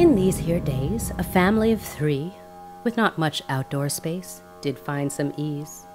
In these here days, a family of 3, with not much outdoor space, did find some ease.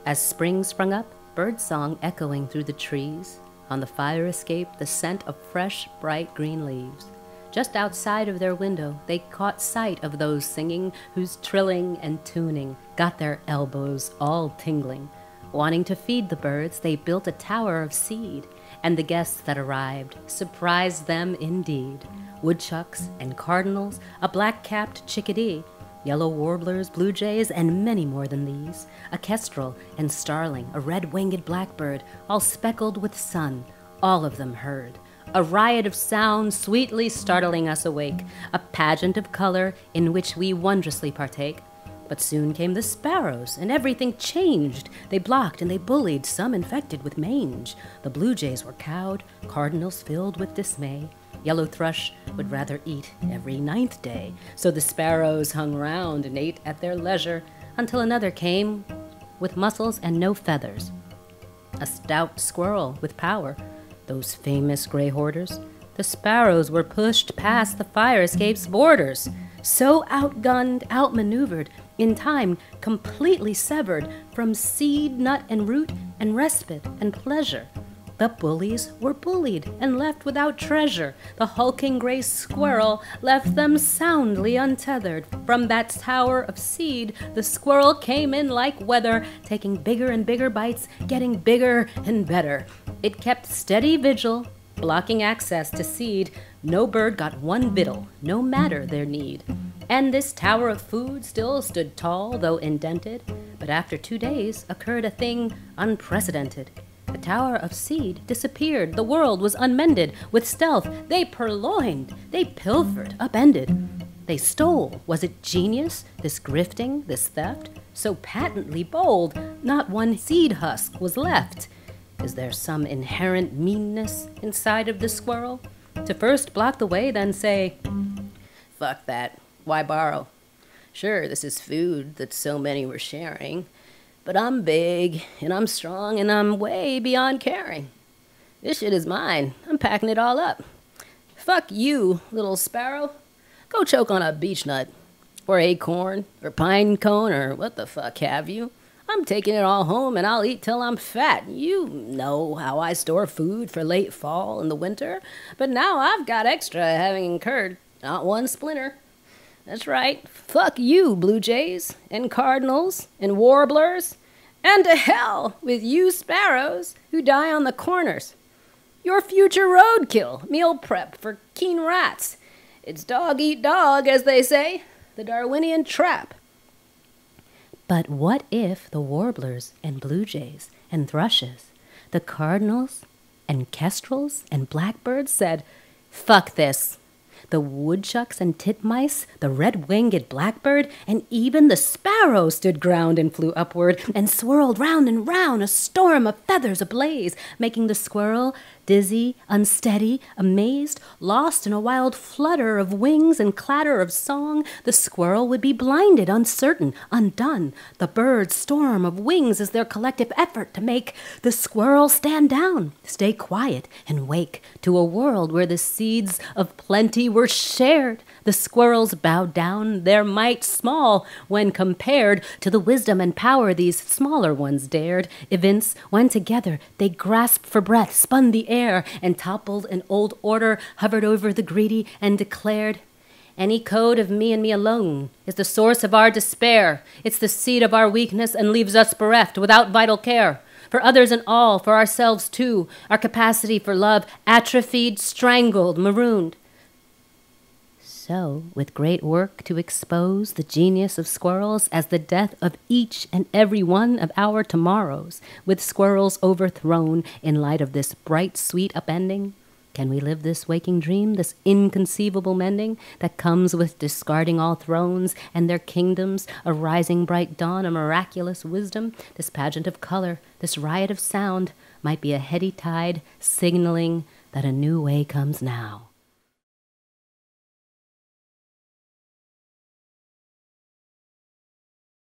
As spring sprung up, bird song echoing through the trees, On the fire escape, the scent of fresh, bright green leaves. Just outside of their window, they caught sight of those singing whose trilling and tuning got their elbows all tingling. Wanting to feed the birds, they built a tower of seed, and the guests that arrived surprised them indeed. Woodchucks and cardinals, a black-capped chickadee, yellow warblers, blue jays, and many more than these, a kestrel and starling, a red-winged blackbird, all speckled with sun, all of them heard. A riot of sound sweetly startling us awake, a pageant of color in which we wondrously partake. But soon came the sparrows, and everything changed. They blocked and they bullied, some infected with mange. The blue jays were cowed, cardinals filled with dismay. Yellow thrush would rather eat every 9th day. So the sparrows hung round and ate at their leisure, until another came with muscles and no feathers. A stout squirrel with power, those famous gray hoarders. The sparrows were pushed past the fire escape's borders, so outgunned, outmaneuvered, in time completely severed from seed, nut, and root, and respite and pleasure. The bullies were bullied and left without treasure. The hulking gray squirrel left them soundly untethered. From that tower of seed, the squirrel came in like weather, taking bigger and bigger bites, getting bigger and better. It kept steady vigil, blocking access to seed. No bird got one victual, no matter their need. And this tower of food still stood tall, though indented. But after 2 days occurred a thing unprecedented. The tower of seed disappeared. The world was unmended. With stealth, they purloined. They pilfered, upended. They stole. Was it genius, this grifting, this theft? So patently bold, not one seed husk was left. Is there some inherent meanness inside of the squirrel? To first block the way, then say, "Fuck that. Why borrow? Sure, this is food that so many were sharing. But I'm big, and I'm strong, and I'm way beyond caring. This shit is mine. I'm packing it all up. Fuck you, little sparrow. Go choke on a beech nut, or acorn, or pine cone, or what the fuck have you. I'm taking it all home, and I'll eat till I'm fat. You know how I store food for late fall and the winter. But now I've got extra, having incurred not one splinter. That's right. Fuck you, blue jays, and cardinals, and warblers, and to hell with you sparrows who die on the corners. Your future roadkill, meal prep for keen rats. It's dog eat dog, as they say, the Darwinian trap." But what if the warblers and blue jays and thrushes, the cardinals and kestrels and blackbirds said, "Fuck this"? The woodchucks and titmice, the red-winged blackbird, and even the sparrow stood ground and flew upward and swirled round and round, a storm of feathers ablaze, making the squirrel dizzy, unsteady, amazed, lost in a wild flutter of wings and clatter of song. The squirrel would be blinded, uncertain, undone. The bird's storm of wings is their collective effort to make the squirrel stand down, stay quiet, and wake to a world where the seeds of plenty were shared. The squirrels bowed down, their might small when compared to the wisdom and power these smaller ones dared evince when together they grasped for breath, spun the air, and toppled an old order, hovered over the greedy, and declared, "Any code of me and me alone is the source of our despair. It's the seed of our weakness and leaves us bereft without vital care. For others and all, for ourselves too, our capacity for love atrophied, strangled, marooned." So, with great work to expose the genius of squirrels as the death of each and every one of our tomorrows, with squirrels overthrown in light of this bright, sweet upending, can we live this waking dream, this inconceivable mending that comes with discarding all thrones and their kingdoms, a rising bright dawn, a miraculous wisdom? This pageant of color, this riot of sound might be a heady tide signaling that a new way comes now.